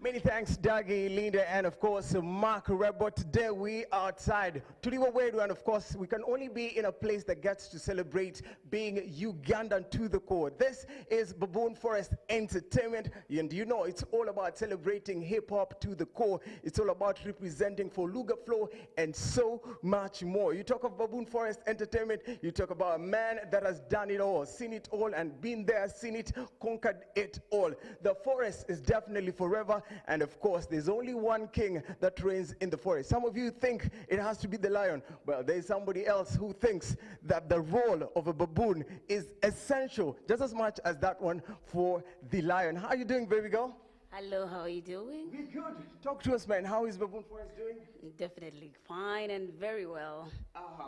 Many thanks, Dougie, Linda, and of course, Mark Rebot. Today we are outside Tuliwa Wedu, and of course, we can only be in a place that gets to celebrate being Ugandan to the core. This is Baboon Forest Entertainment, and you know it's all about celebrating hip-hop to the core. It's all about representing for Luga Flow and so much more. You talk of Baboon Forest Entertainment, you talk about a man that has done it all, seen it all, and been there, seen it, conquered it all. The forest is definitely forever. And of course, there's only one king that reigns in the forest. Some of you think it has to be the lion. Well, there's somebody else who thinks that the role of a baboon is essential, just as much as that one for the lion. How are you doing, baby girl? Hello, how are you doing? We're good. Talk to us, man. How is Baboon Forest doing? Definitely fine and very well.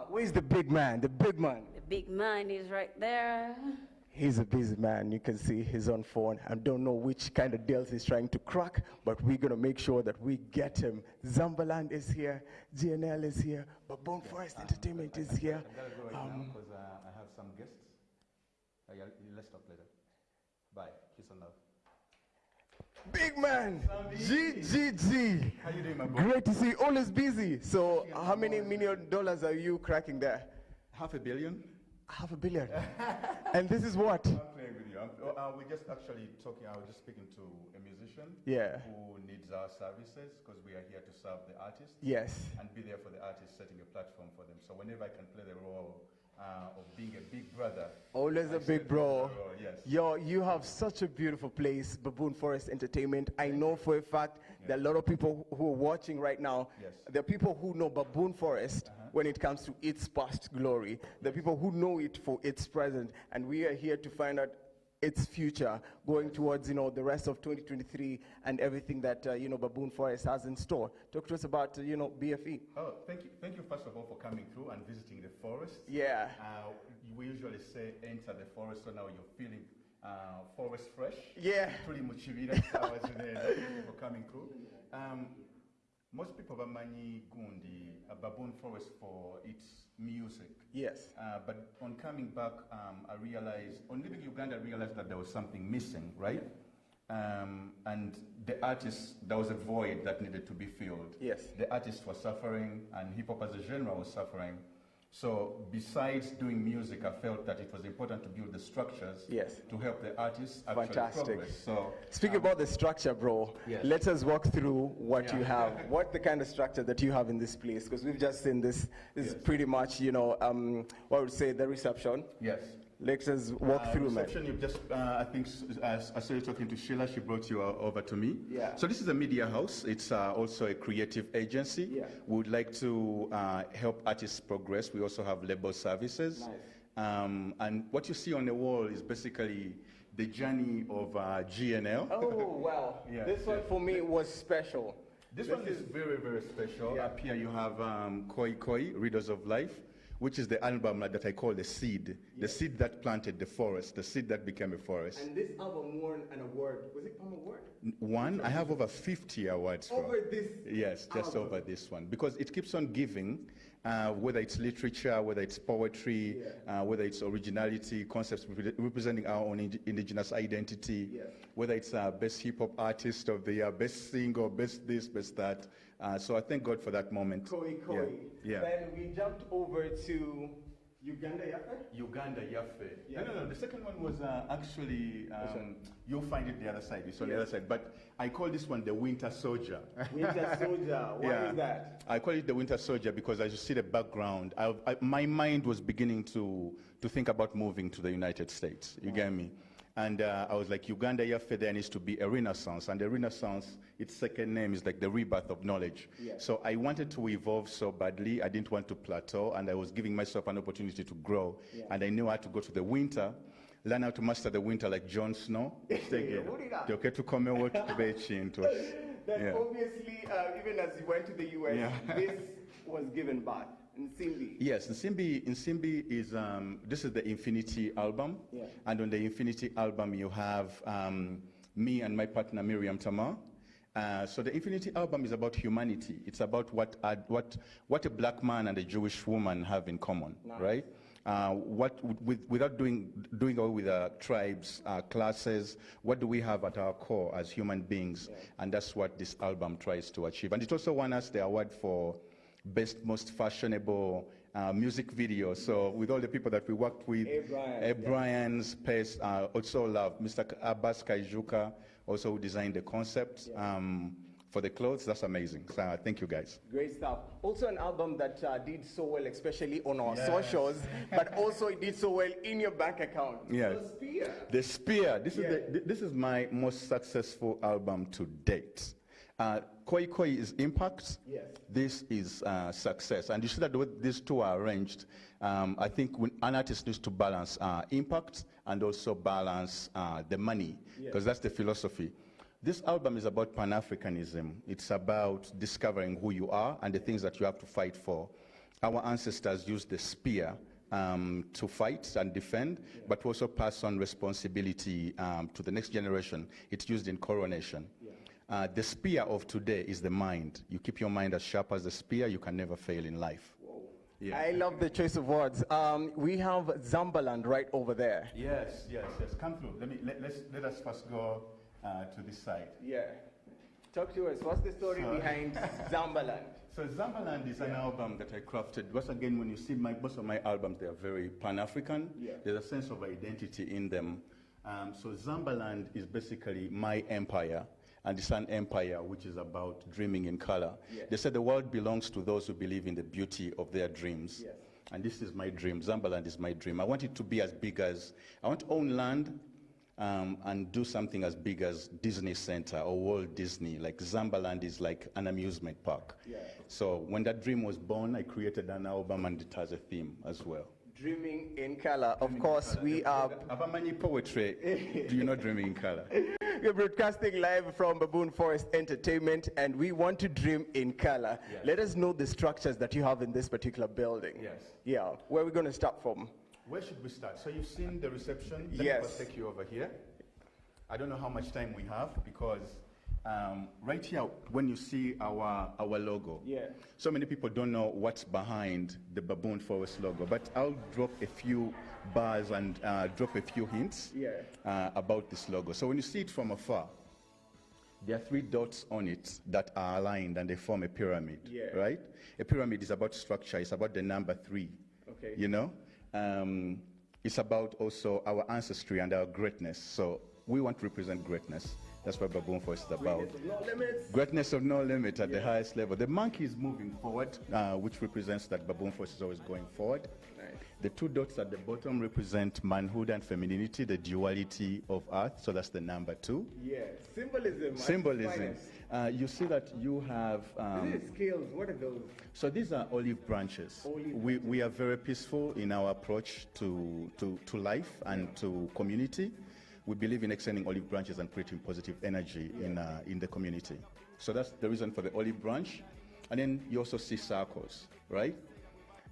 Where's the big man? The big man? The big man is right there. He's a busy man. You can see his own phone. I don't know which kind of deals he's trying to crack, but we're going to make sure that we get him. Zambaland is here. GNL is here. Baboon Forest Entertainment is here. I'm going to go right now because I have some guests. Let's talk later. Bye. Peace and love. Big man, GGG. How you doing, my boy? Great to see you. Always busy. So how many $1 million are you cracking there? $500 million. $500 million. And this is what? I'm playing with you. We're just actually talking. I was just speaking to a musician who needs our services because we are here to serve the artists. Yes. And be there for the artists, setting a platform for them. So whenever I can play the role of being a big brother. Always a big bro. Yes. Yo, you have such a beautiful place, Baboon Forest Entertainment. I know for a fact that a lot of people who are watching right now, there are people who know Baboon Forest when it comes to its past glory. There are people who know it for its present, and we are here to find out its future going towards, you know, the rest of 2023 and everything that, you know, Baboon Forest has in store. Talk to us about, you know, BFE. Oh, thank you. Thank you, first of all, for coming through and visiting the forest. Yeah. We usually say enter the forest, so now you're feeling forest fresh. Yeah. Tuli muchibira, thank you for coming through. Most people have mani gundi Baboon Forest for its music. Yes. But on coming back, I realized, on leaving Uganda, I realized that there was something missing, right? And the artists, there was a void that needed to be filled. Yes. The artists were suffering, and hip hop as a genre was suffering. So besides doing music, I felt that it was important to build the structures to help the artists actually progress. So, speaking about the structure, bro, let us walk through what you have. What the kind of structure that you have in this place? Because we've just seen this. This is pretty much, you know, what I would say the reception. Yes. Let us walk through, man. Reception, you've just, I think, I saw you talking to Sheila, she brought you over to me. Yeah. So this is a media house. It's also a creative agency. Yeah. We would like to help artists progress. We also have label services. Nice. And what you see on the wall is basically the journey of GNL. Oh, wow. This one for me was special. This one is very, very special. Up here you have Koi Koi, Readers of Life, which is the album that I call the seed. The seed that planted the forest, the seed that became a forest. And this album won an award. Was it Palm Award? One. I have over 50 awards for. Over this? Yes, just over this one. Because it keeps on giving, whether it's literature, whether it's poetry, whether it's originality, concepts representing our own indigenous identity, whether it's best hip-hop artist of the year, best singer, best this, best that. So I thank God for that moment. Koi Koi. Yeah. Then we jumped over to Uganda Yafe? Uganda Yafe. No. The second one was actually, you'll find it the other side. It's on the other side. But I call this one the Winter Soldier. Winter Soldier. Why is that? I call it the Winter Soldier because as you see the background, my mind was beginning to think about moving to the United States. You get me? And I was like, Uganda Yafe, there needs to be a renaissance. And the renaissance, its second name is like the rebirth of knowledge. So I wanted to evolve so badly. I didn't want to plateau. And I was giving myself an opportunity to grow. And I knew I had to go to the winter, learn how to master the winter like Jon Snow. Then obviously, even as you went to the US, this was given back. Nsimbi. Yes, Nsimbi is, this is the Infinity album. And on the Infinity album, you have me and my partner, Miriam Tamar. So the Infinity album is about humanity. It's about what a black man and a Jewish woman have in common, right? Without doing away with tribes, classes, what do we have at our core as human beings? Yeah. And that's what this album tries to achieve. And it also won us the award for best, most fashionable music video. So with all the people that we worked with, Brian, Space, also love Mr. Abbas Kaijuka, also who designed the concept. For the clothes, that's amazing. So thank you guys. Great stuff. Also an album that did so well, especially on our socials, but also it did so well in your bank account. Yes. The Spear. The Spear. This is my most successful album to date. Koi Koi is impact. Yes. This is success. And you see that the way these two are arranged, I think an artist needs to balance impact and also balance the money, because that's the philosophy. This album is about Pan-Africanism. It's about discovering who you are and the things that you have to fight for. Our ancestors used the spear to fight and defend, but also pass on responsibility to the next generation. It's used in coronation. The spear of today is the mind. You keep your mind as sharp as the spear, you can never fail in life. Yeah. I love the choice of words. We have Zambaland right over there. Yes. Come through. Let us first go to this side. Yeah. Talk to us. What's the story behind Zambaland? So Zambaland is an album that I crafted. Once again, when you see most of my albums, they are very Pan-African. Yeah. There's a sense of identity in them. So Zambaland is basically my empire. And it's an empire which is about dreaming in color. Yes. They said the world belongs to those who believe in the beauty of their dreams. Yes. And this is my dream. Zambaland is my dream. I want it to be as big as, I want to own land and do something as big as Disney Center or Walt Disney. Like Zambaland is like an amusement park. Yeah. So when that dream was born, I created an album and it has a theme as well. Dreaming in color. Of course, we are. Abamani poetry. Do you know Dreaming in Color? We're broadcasting live from Baboon Forest Entertainment, and we want to dream in color. Yes. Let us know the structures that you have in this particular building. Yes. Yeah. Where are we going to start from? Where should we start? So you've seen the reception. Let me take you over here. I don't know how much time we have because right here, when you see our logo, so many people don't know what's behind the Baboon Forest logo, but I'll drop a few bars and drop a few hints about this logo. So when you see it from afar, there are 3 dots on it that are aligned and they form a pyramid, right? A pyramid is about structure, it's about the number 3, you know? It's about also our ancestry and our greatness. So we want to represent greatness. That's what Baboon Forest is about. Greatness of no limits. Greatness of no limit at the highest level. The monkey is moving forward, which represents that Baboon Forest is always going forward. Nice. The 2 dots at the bottom represent manhood and femininity, the duality of earth. So that's the number 2. Yeah, symbolism. Symbolism. You see that you have... These scales, what are those? So these are olive branches. We are very peaceful in our approach to life and to community. We believe in extending olive branches and creating positive energy in the community. So that's the reason for the olive branch. And then you also see circles, right?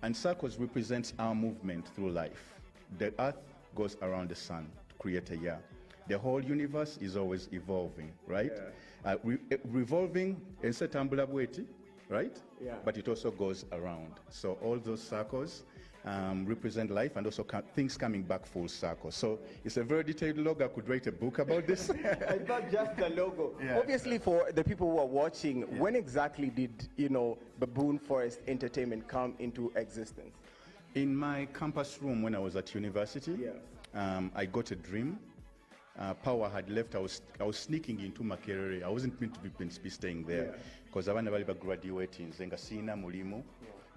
And circles represents our movement through life. The earth goes around the sun to create a year. The whole universe is always evolving, right? Yeah. Revolving, right? Yeah. But it also goes around. So all those circles represent life and also things coming back full circle. So it's a very detailed logo. I could write a book about this. It's not just the logo. Yeah. Obviously, for the people who are watching, when exactly did Baboon Forest Entertainment come into existence? In my campus room when I was at university, I got a dream. Power had left. I was sneaking into Makerere. I wasn't meant to be staying there because I was graduating.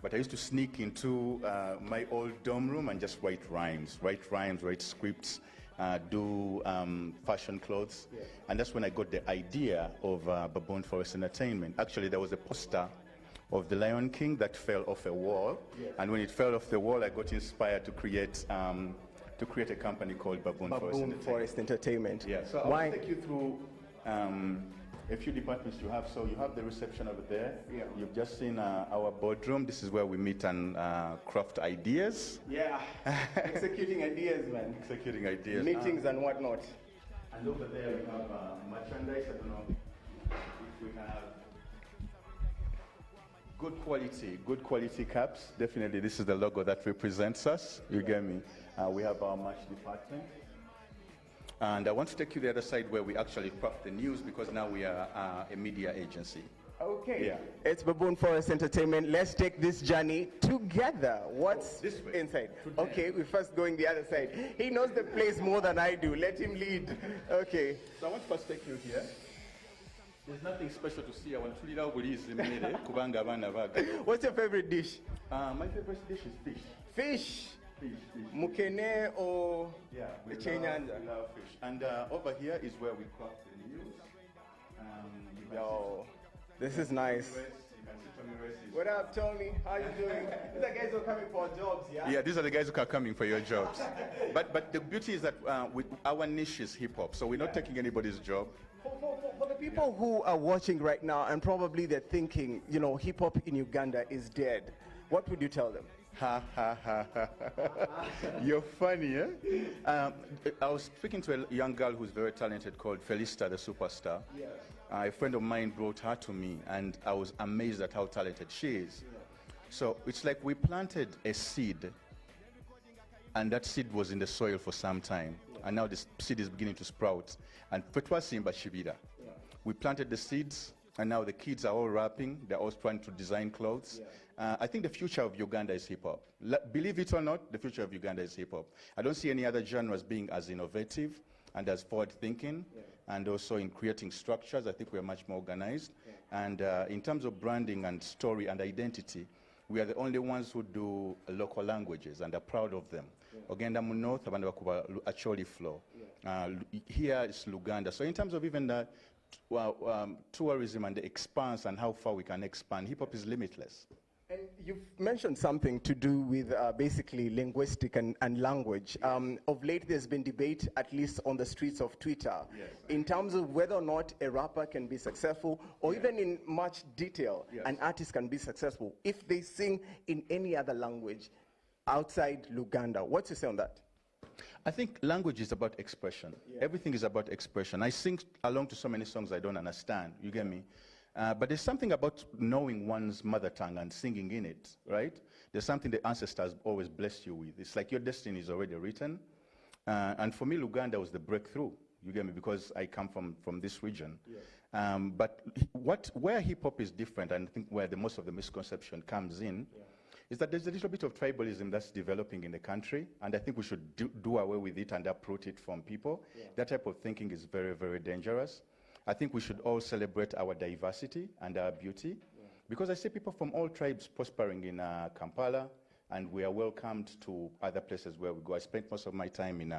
But I used to sneak into my old dorm room and just write rhymes, write scripts, do fashion clothes. Yeah. And that's when I got the idea of Baboon Forest Entertainment. Actually, there was a poster of the Lion King that fell off a wall. Yeah. And when it fell off the wall, I got inspired to create a company called Baboon Forest Entertainment. Yeah, so I'll take you through a few departments you have. So you have the reception over there. Yeah. You've just seen our boardroom. This is where we meet and craft ideas. Yeah, executing ideas, man. Executing ideas. Meetings and whatnot. And over there you have merchandise. I don't know if we have. good quality caps. Definitely, this is the logo that represents us. You get me? We have our merch department. And I want to take you to the other side where we actually craft the news, because now we are a media agency. Okay. Yeah. It's Baboon Forest Entertainment. Let's take this journey together. What's this way. inside? Okay, we're first going the other side. He knows the place more than I do. Let him lead. Okay. So I want to first take you here. There's nothing special to see. I want to lead out with this. What's your favorite dish? My favorite dish is fish. Fish. Fish. Mukene or Yeah, we Chenyanja? love fish. And over here is where we craft the news. You can Yo, this is nice. see Tommy Reyes is- What up, Tony? How you doing? These are guys who are coming for jobs, yeah? Yeah, these are the guys who are coming for your jobs. but the beauty is that our niche is hip hop, so we're not taking anybody's job. For the people who are watching right now and probably they're thinking, you know, hip hop in Uganda is dead, what would you tell them? Ha ha ha ha. You're funny, eh? I was speaking to a young girl who's very talented called Felista, the superstar. Yes. A friend of mine brought her to me, and I was amazed at how talented she is. So it's like we planted a seed, and that seed was in the soil for some time, and now this seed is beginning to sprout. And Petwa Simba Shibida. We planted the seeds, and now the kids are all rapping. They're all trying to design clothes. I think the future of Uganda is hip-hop. Believe it or not, the future of Uganda is hip-hop. I don't see any other genres being as innovative and as forward-thinking, and also in creating structures. I think we're much more organized. And in terms of branding and story and identity, we are the only ones who do local languages and are proud of them. Ogenda mu north, abantu bakuba Acholi flow. Here is Luganda. So in terms of even the tourism and the expanse and how far we can expand, hip-hop is limitless. And you've mentioned something to do with basically linguistic and language. Of late, there's been debate, at least on the streets of Twitter, in terms of whether or not a rapper can be successful, or even in much detail, an artist can be successful if they sing in any other language outside Luganda. What's your say on that? I think language is about expression. Everything is about expression. I sing along to so many songs I don't understand, you get me? But there's something about knowing one's mother tongue and singing in it, right? There's something the ancestors always blessed you with. It's like your destiny is already written. And for me, Luganda was the breakthrough, you get me, because I come from this region. But where hip-hop is different, and I think where most of the misconception comes in, is that there's a little bit of tribalism that's developing in the country, and I think we should do away with it and uproot it from people. That type of thinking is very, very dangerous. I think we should all celebrate our diversity and our beauty, because I see people from all tribes prospering in Kampala, and we are welcomed to other places where we go. I spent most of my time in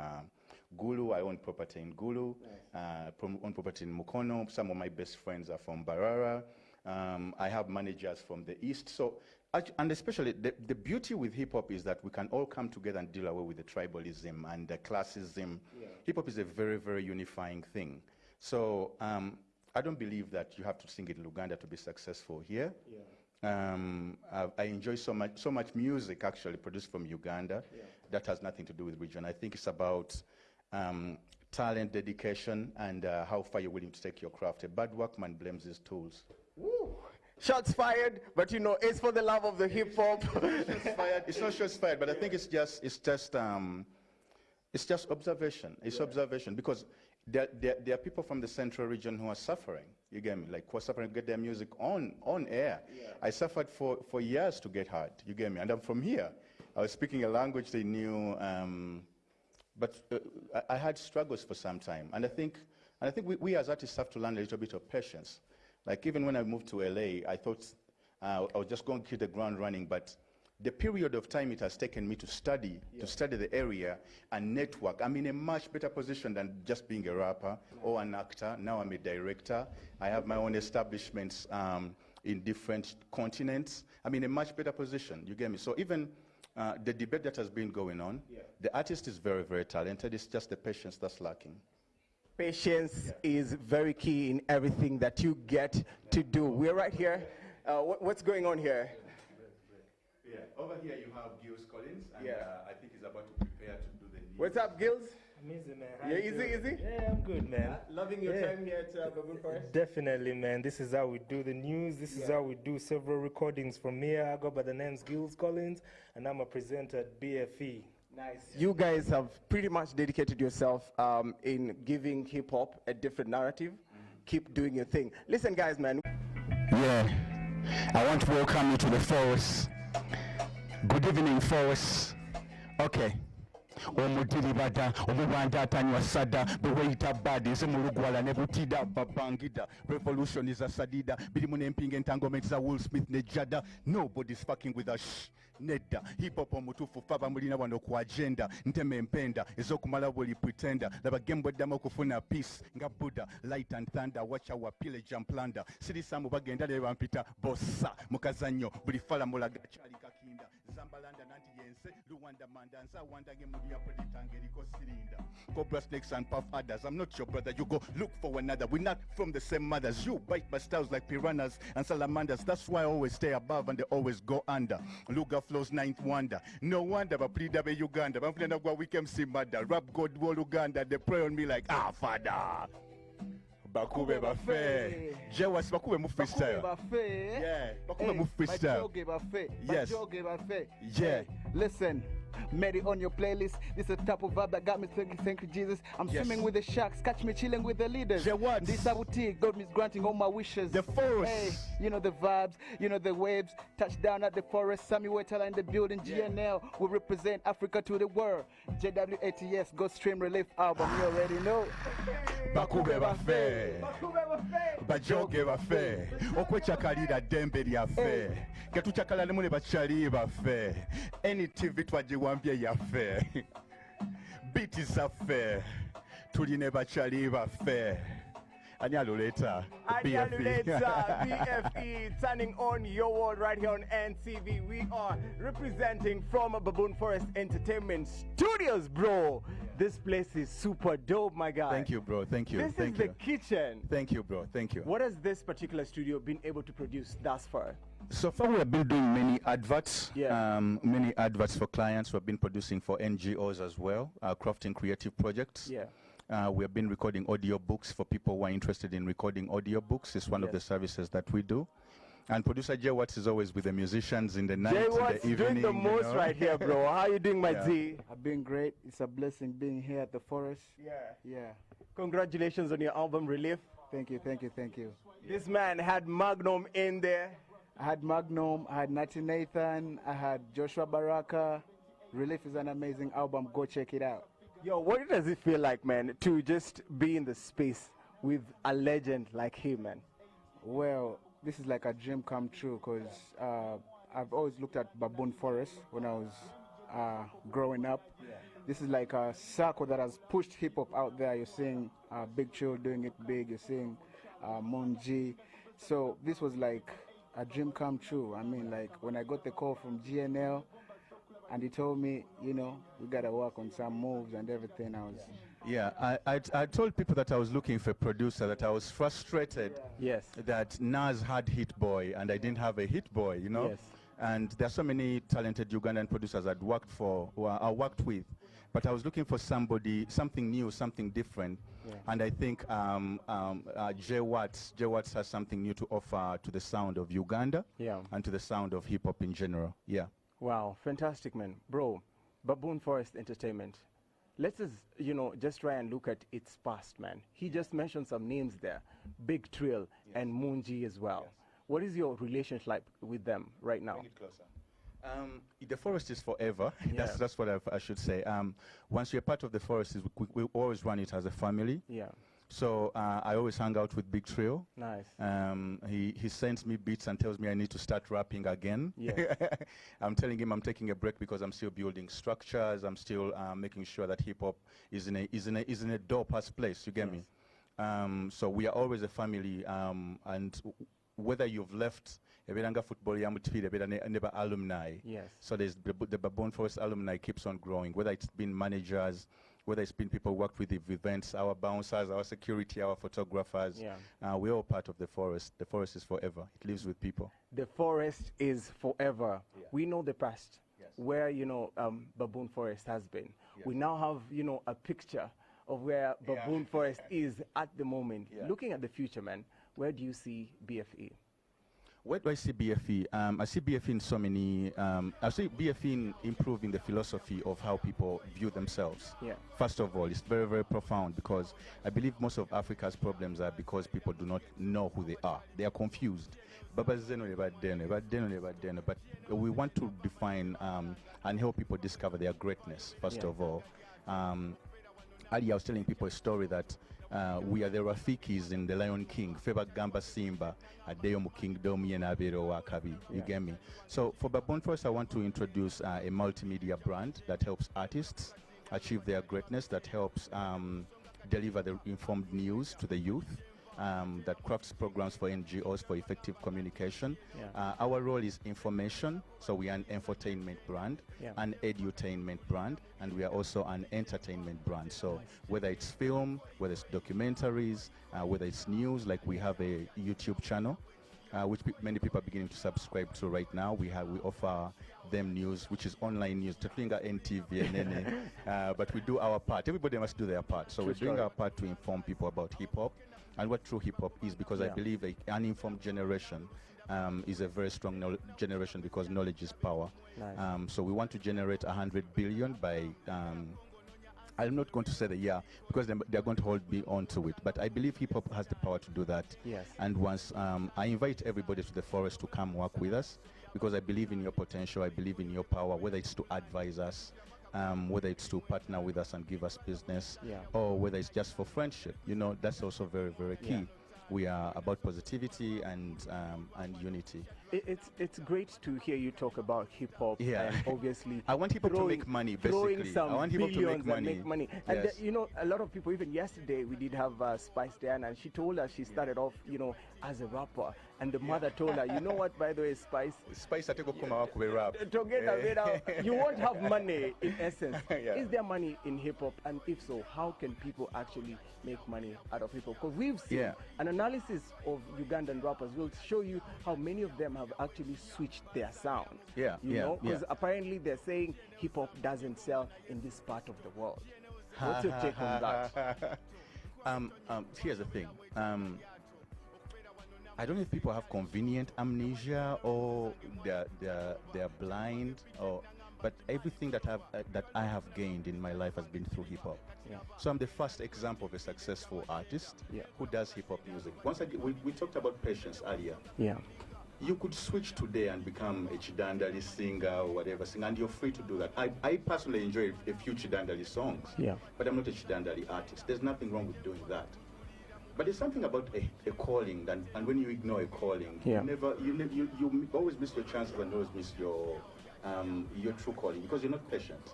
Gulu. I own property in Gulu, own property in Mukono. Some of my best friends are from Barara. I have managers from the East. So, and especially the beauty with hip-hop is that we can all come together and deal away with the tribalism and the classism. Hip-hop is a very, very unifying thing. So I don't believe that you have to sing in Luganda to be successful here. I enjoy so much music actually produced from Uganda that has nothing to do with region. I think it's about talent, dedication, and how far you're willing to take your craft. A bad workman blames his tools. Woo. Shots fired, but you know, it's for the love of the hip hop. It's not shots fired, but I think it's just observation. It's observation, because there are people from the central region who are suffering. You get me? Like, who are suffering to get their music on air. I suffered for years to get heard. You get me? And I'm from here. I was speaking a language they knew, but I had struggles for some time. And I think we as artists have to learn a little bit of patience. Like, even when I moved to LA, I thought I was just going to hit the ground running, but the period of time it has taken me to study the area and network, I'm in a much better position than just being a rapper or an actor. Now I'm a director. I have my own establishments in different continents. I'm in a much better position, you get me? So even the debate that has been going on, the artist is very, very talented. It's just the patience that's lacking. Patience is very key in everything that you get to do. We're right here. What's going on here? Over here you have Gilles Collins, and I think he's about to prepare to do the news. What's up, Gilles? Easy, man. How Yeah, you doing? easy? Yeah, I'm good, man. Loving your Yeah. time here at Baboon Forest? Definitely, man. This is how we do the news. This is how we do several recordings from here. I go by the names Gills Collins, and I'm a presenter at BFE. Nice. You guys have pretty much dedicated yourself in giving hip hop a different narrative. Keep doing your thing. Listen, guys, man. Yeah, I want to welcome you to the forest. Good evening, forest. Okay. Omudiribada omubanda atanywa sada bweyita bad nze mulugwala ne butida babangida revolution is a sadida birimu n'empinga entanglement za Will Smith ne Jada. Nobody's fucking with us. Nedda hip hop omutuufu faba mulina wano ku agenda nteme empenda ez'okumala buli pretender laba gembo eddamu okufuna peace nga Buddha light and thunder watch our pillage and plunder sirisamu bagenda ne bampita bossa mukazannyo buli fala mulaga kyali kakinda zambalanda nanti yense luwanda manda nza wanda ngemuli ya predator ngeriko sirinda cobra snakes and puff adders. I'm not your brother, you go look for another. We're not from the same mothers. You bite my styles like piranhas and salamanders. That's why I always stay above and they always go under. Luga flows ninth wonder. No wonder but plead up Uganda but I'm gonna weekend see mother rap god wall Uganda. They pray on me like father. Bakube Buffet. Jewas Bakube mu freestyle. Yeah, Bakube mu freestyle. Yes. Yeah. Listen, Mary on your playlist. This is the type of vibe that got me thank you, Jesus. I'm swimming with the sharks, catch me chilling with the leaders. This boutique, God is granting all my wishes. The forest. Hey, you know the vibes, you know the waves. Touchdown at the forest, Sammy Wetala in the building. GNL will represent Africa to the world. JWATS, Go Stream Relief album, you already know. Bakube Buffet. Bajoge Buffet. Okwechakalira dembe lyaffe. Ketuchakala nemune bachali baffe. NTV twagiwambye yaffe. Beat is affair. Tuline bachali baffe. Ani aluleta. BFE, turning on your world right here on NTV. We are representing from Baboon Forest Entertainment Studios, bro. This place is super dope, my guy. Thank you, bro. Thank you. This is the kitchen. Thank you, bro. Thank you. What has this particular studio been able to produce thus far? So far, we have been doing many adverts, Yeah. many adverts for clients. We've been producing for NGOs as well, crafting creative projects. Yeah. We have been recording audio books for people who are interested in recording audio books. It's one of the services that we do. And producer Jay Watts is always with the musicians in the night, Jay in Watts the evening. doing the most right here, bro. How you doing, my Z? I've been great. It's a blessing being here at the forest. Yeah. Congratulations on your album Relief. Thank you. This man had Magnum in there. I had Magnum, I had Natty Nathan, I had Joshua Baraka. Relief is an amazing album. Go check it out. Yo, what does it feel like, man, to just be in the space with a legend like him, man? Well, this is like a dream come true because I've always looked at Baboon Forest when I was growing up. This is like a circle that has pushed hip hop out there. You're seeing Big Chill doing it big. You're seeing Munji. So this was like a dream come true. I mean, like when I got the call from GNL and he told me, you know, we got to work on some moves and everything, I was... Yeah, I told people that I was looking for a producer, that I was frustrated that Nas had Hit Boy and I didn't have a Hit Boy, you know? Yes. And there are so many talented Ugandan producers I'd worked for, who I worked with, but I was looking for somebody, something new, something different. And I think Jay Watts has something new to offer to the sound of Uganda and to the sound of hip hop in general. Yeah. Wow, fantastic, man. Bro, Baboon Forest Entertainment. Let's just, you know, just try and look at its past, man. He just mentioned some names there. Big Trill and Munji as well. What is your relationship like with them right now? Bring it closer. The forest is forever. That's what I should say. Once you're part of the forest, we always run it as a family. Yeah. So I always hang out with Big Trio. Nice. He sends me beats and tells me I need to start rapping again. Yeah. I'm telling him I'm taking a break because I'm still building structures. I'm still making sure that hip hop is in a dope-ass place. You get me? So we are always a family. And whether you've left Ebiranga football never alumni. Yes. So there's the Baboon Forest alumni keeps on growing. Whether it's been managers, whether it's been people who worked with the events, our bouncers, our security, our photographers. We're all part of the forest. The forest is forever. It lives with people. The forest is forever. We know the past. where, Baboon Forest has been. We now have, a picture of where Baboon Forest is at the moment. Looking at the future, man, where do you see BFE? Where do I see BFE? I see BFE in so many, I see BFE in improving the philosophy of how people view themselves. First of all, it's very, very profound because I believe most of Africa's problems are because people do not know who they are. They are confused. But we want to define and help people discover their greatness, first of all. Earlier I was telling people a story that we are the Rafikis in The Lion King. Feba Gamba Simba, Adeyo mu Kingdom Yenabero Wakabi. You get me? So for Baboon Forest, I want to introduce a multimedia brand that helps artists achieve their greatness, that helps deliver the informed news to the youth, that crafts programs for NGOs for effective communication. Our role is information, so we are an infotainment brand, an edutainment brand, and we are also an entertainment brand. So whether it's film, whether it's documentaries, whether it's news, like we have a YouTube channel, which many people are beginning to subscribe to right now. We offer them news, which is online news, Tatlinga NTV, but we do our part. Everybody must do their part. So we're doing our part to inform people about hip-hop and what true hip-hop is, because I believe an uninformed generation is a very strong generation, because knowledge is power. So we want to generate 100 billion by I'm not going to say the year because they're going to hold me on to it, but I believe hip hop has the power to do that. And once I invite everybody to the forest to come work with us, because I believe in your potential, I believe in your power, whether it's to advise us, whether it's to partner with us and give us business, or whether it's just for friendship. That's also very, very key. We are about positivity and unity. It's great to hear you talk about hip hop. And obviously, I want hip hop to make money. Basically, I want hip hop to make money. And a lot of people. Even yesterday, we did have Spice Diana, and she told us she started off, as a rapper, and the mother told her, you know what? By the way, Spice, I take rap. You won't have money in essence. Is there money in hip hop? And if so, how can people actually make money out of hip hop? Because we've seen an analysis of Ugandan rappers will show you how many of them have actually switched their sound. Because apparently they're saying hip hop doesn't sell in this part of the world. What's your take on that? Here's the thing. I don't know if people have convenient amnesia or they're blind, but everything that I have gained in my life has been through hip hop. So I'm the first example of a successful artist who does hip hop music. Once again, we talked about patience earlier. You could switch today and become a Chidandali singer or whatever singer, and you're free to do that. I personally enjoy a few Chidandali songs, but I'm not a Chidandali artist. There's nothing wrong with doing that. But there's something about a calling, and when you ignore a calling, you always miss your chances and always miss your true calling, because you're not patient.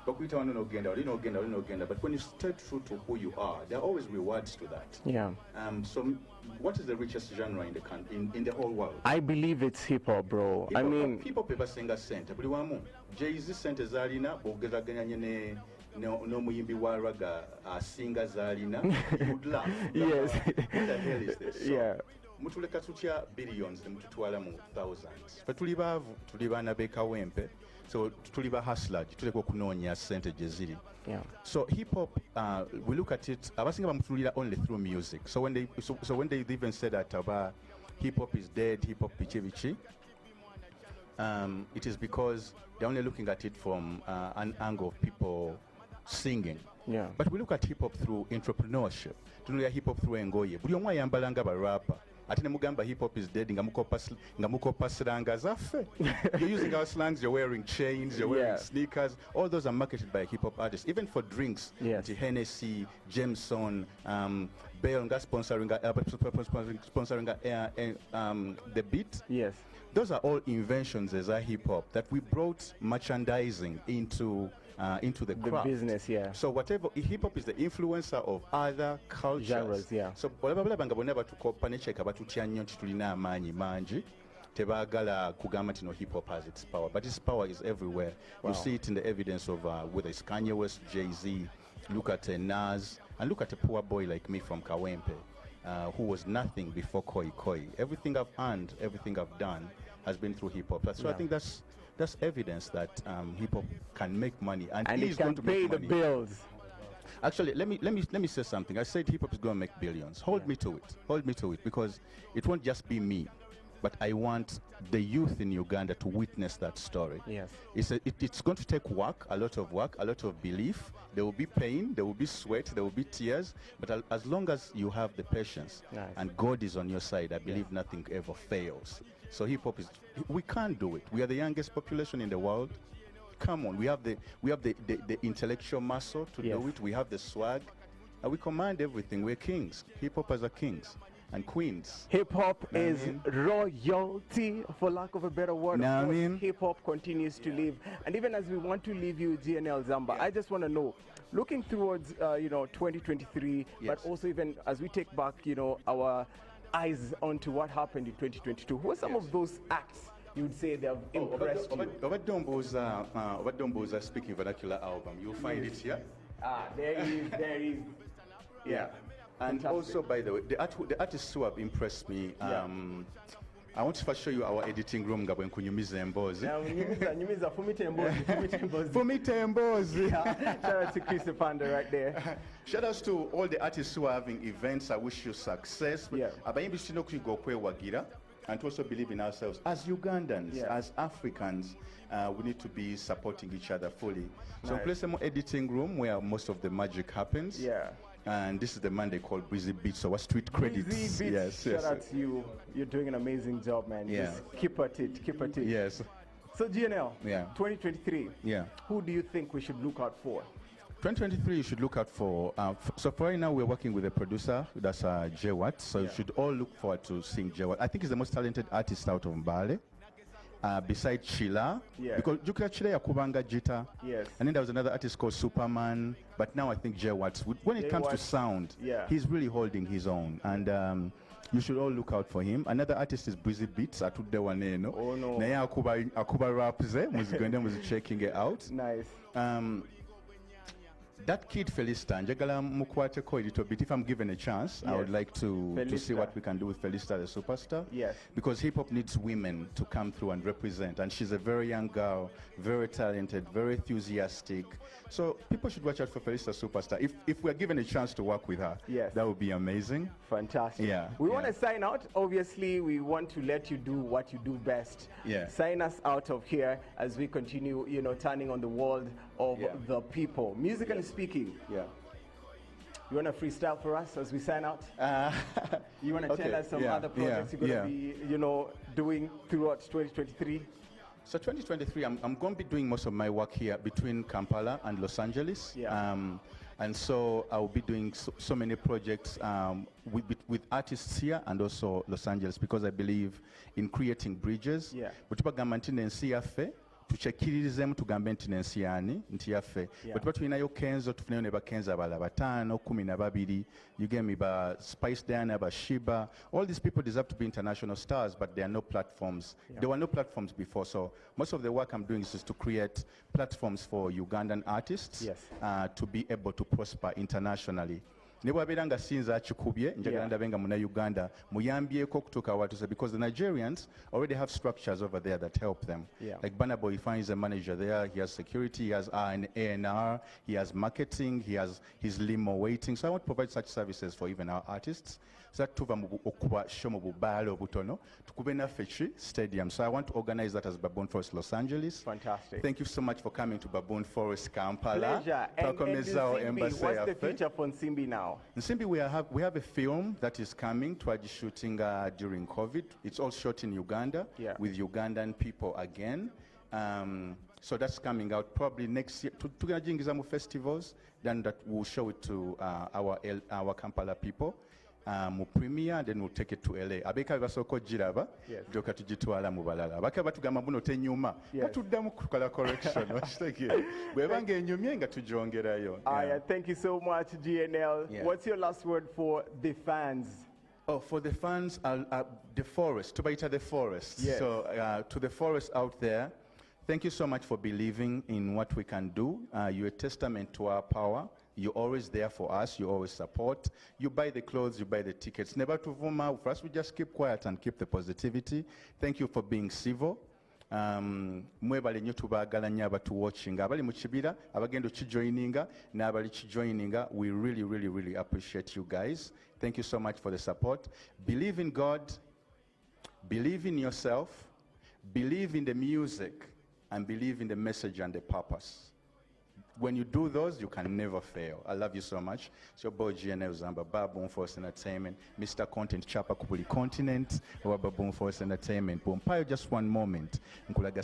But when you stay true to who you are, there are always rewards to that. So what is the richest genre in the country, in the whole world? I believe it's hip hop, bro. I mean, people paper singer center. Jay-Z center zalina bogezaganya ne no muyimbi wa raga singer zalina. You would laugh. Yes. What the hell is this? So, mutuleka tutya billions ne mututwala mu thousands. Fe tuli baavu, tuli baana b'ekawempe. So tuli ba hustler, tuleka okunoonya sente gye ziri. So hip hop, we look at it, abasinga bamutulira only through music. So when they even say that about hip hop is dead, hip hop bichi, it is because they're only looking at it from an angle of people singing. But we look at hip hop through entrepreneurship. Tunulira hip hop through engoye. Buli omu ayambala nga ba rapper. Ate ne mugamba hip hop is dead nga mukopa slang zaffe. You're using our slangs, you're wearing chains, you're wearing sneakers. All those are marketed by hip hop artists. Even for drinks, Hennessy, Jameson, Bell nga sponsoring The Beat. Those are all inventions as a hip hop that we brought merchandising into the craft. Business, So whatever, hip hop is the influencer of other cultures. Genres, So banga bonna batukopa ne cheka batutya nnyo nti tulina amaanyi mangi. Tebaagala kugamba nti no hip hop has its power, but its power is everywhere. You see it in the evidence of whether it's Kanye West, Jay-Z. Look at Nas, and look at a poor boy like me from Kawempe. who was nothing before Koi Koi. Everything I've earned, everything I've done has been through hip hop. So I think that's evidence that hip hop can make money and And is it can going to pay make the money. bills. Actually, let me say something. I said hip hop is going to make billions. Hold me to it. Hold me to it, because it won't just be me, but I want the youth in Uganda to witness that story. Yes. It's going to take work, a lot of belief. There will be pain, there will be sweat, there will be tears. But as long as you have the patience Nice. and God is on your side, I believe nothing ever fails. So hip hop we can't do it. We are the youngest population in the world. Come on, we have the intellectual muscle to Yes. do it. We have the swag, and we command everything. We're kings. Hip hoppers are kings and queens. Hip hop Know what I is mean? royalty, for lack of a better word. Know Of what I course, mean? hip hop continues to live. And even as we want to leave you, GNL Zamba, I just want to know, looking towards 2023, but Yes. also even as we take back our eyes onto what happened in 2022, who are some of those acts you would say they have impressed you? Obaddombo's speaking vernacular album. You'll find it here. There is. Yeah. And Fantastic. also, by the way, the artists who have impressed me, I want to first show you our editing room. Shout Nyumiza, Fumite Mbozi. Fumite Mbozi. Shout out to Chris Panda right there. Shout outs to all the artists who are having events. I wish you success. Yeah. Abayimbi sino kugokwe wagira, and to also believe in ourselves as Ugandans, Yeah. as Africans. We need to be supporting each other fully. So Nice. place more editing room where most of the magic happens. Yeah. And this is the man they call Breezy Beats. So our street credits. Breezy Beats, Yes. shout out to you. You're doing an amazing job, man. Yeah. Just keep at it, keep at it. Yes. So GNL, Yeah. 2023. Yeah. Who do you think we should look out for? 2023, you should look out for. So for right now, we're working with a producer. That's J Watt. So you should all look forward to seeing J Watt. I think he's the most talented artist out of Mbale. Besides Chila, Yeah. because Jukla Chila Yakubanga Jita, Yes. and then there was another artist called Superman, but now I think J Watts, when it J comes to Watts, sound, yeah. he's really holding his own, and you should all look out for him. Another artist is Breezy Beats, Atude Waneno. Oh, no. Naye akuba rap ze, muzigende checking it out. Nice. That kid Felista, njagala mukwateko a little bit. If I'm given a chance, I would Yes. like to see Felista. what we can do with Felista, the superstar. Yes. Because hip hop needs women to come through and represent, and she's a very young girl, very talented, very enthusiastic. So people should watch out for Felista Superstar. If we're given a chance to work with her, Yes. that would be amazing. Fantastic. Yeah, We yeah. want to sign out. Obviously, we want to let you do what you do best. Yeah. Sign us out of here as we continue, turning on the world of Yeah. the people. Musically speaking, Yeah. you want to freestyle for us as we sign out? You want to Okay, tell us some yeah, other projects yeah, you're going to be, doing throughout 2023? So 2023, I'm going to be doing most of my work here between Kampala and Los Angeles. Yeah. And so I'll be doing so many projects with artists here and also Los Angeles, because I believe in creating bridges. Yeah. Bwe tubagamba nti n'ensi yaffe tukyekiririzemu tugambe nti n'ensi yaani nti yaffe. Yeah. Bwe tuba tulinayo Kenzo tufuneyo ne bakenzo abalala 5, 12, you get me, ba Spice Diana, ba Shiba. All these people deserve to be international stars, but there are no platforms. There were no platforms before, so most of the work I'm doing is just to create platforms for Ugandan artists. Yes. To be able to prosper internationally. Ne bwabeera nga sinza akikubye njagala ndabe nga muna Uganda muyambyeko okutuuka awatuuse, because the Nigerians already have structures over there that help them. Yeah. Like Burna Boy finds a manager there, he has security, he has an A&R, he has marketing, he has his limo waiting. So I want to provide such services for even our artists. So that tuva okuba show mu bubaale obutono tukube naffe ki stadium. So I want to organize that as Baboon Forest Los Angeles. Fantastic. Thank you so much for coming to Baboon Forest Kampala. Pleasure. And Twakomezaawo Nsimbi, embassy what's the yaffe. future for Nsimbi now? Nsimbi, we have a film that is coming, twaji shooting during COVID. It's all shot in Uganda with Ugandan people again. So that's coming out probably next year. Tugenda mu festivals, then that we'll show it to our Kampala people. Mu premiere, then we'll take it to LA. Abeka basoko giraba, joka tugitwala mu balala. Abaka batugamba buno tenyuma. Batuddamu kukola correction. Bwebanga enyumye nga tujongerayo. Thank you so much, GNL. Yeah. What's your last word for the fans? Oh, for the fans, the forest, tubaita the forest. Yes. So to the forest out there, thank you so much for believing in what we can do. You're a testament to our power You're always there for us. You always support. You buy the clothes, you buy the tickets. Never to vuma. For us, we just keep quiet and keep the positivity. Thank you for being civil. Mwebale nnyo tubaagala nnyo abatuwatching abali mu kibira abagenda kijoininga n'abali kijoininga. We really appreciate you guys. Thank you so much for the support. Believe in God, believe in yourself, believe in the music, and believe in the message and the purpose. When you do those, you can never fail. I love you so much. It's your boy GNL Zamba, Baboon Force Entertainment, Mr. Content Chapa Kupuli Continent, Baboon Force Entertainment. Pompayo, just one moment.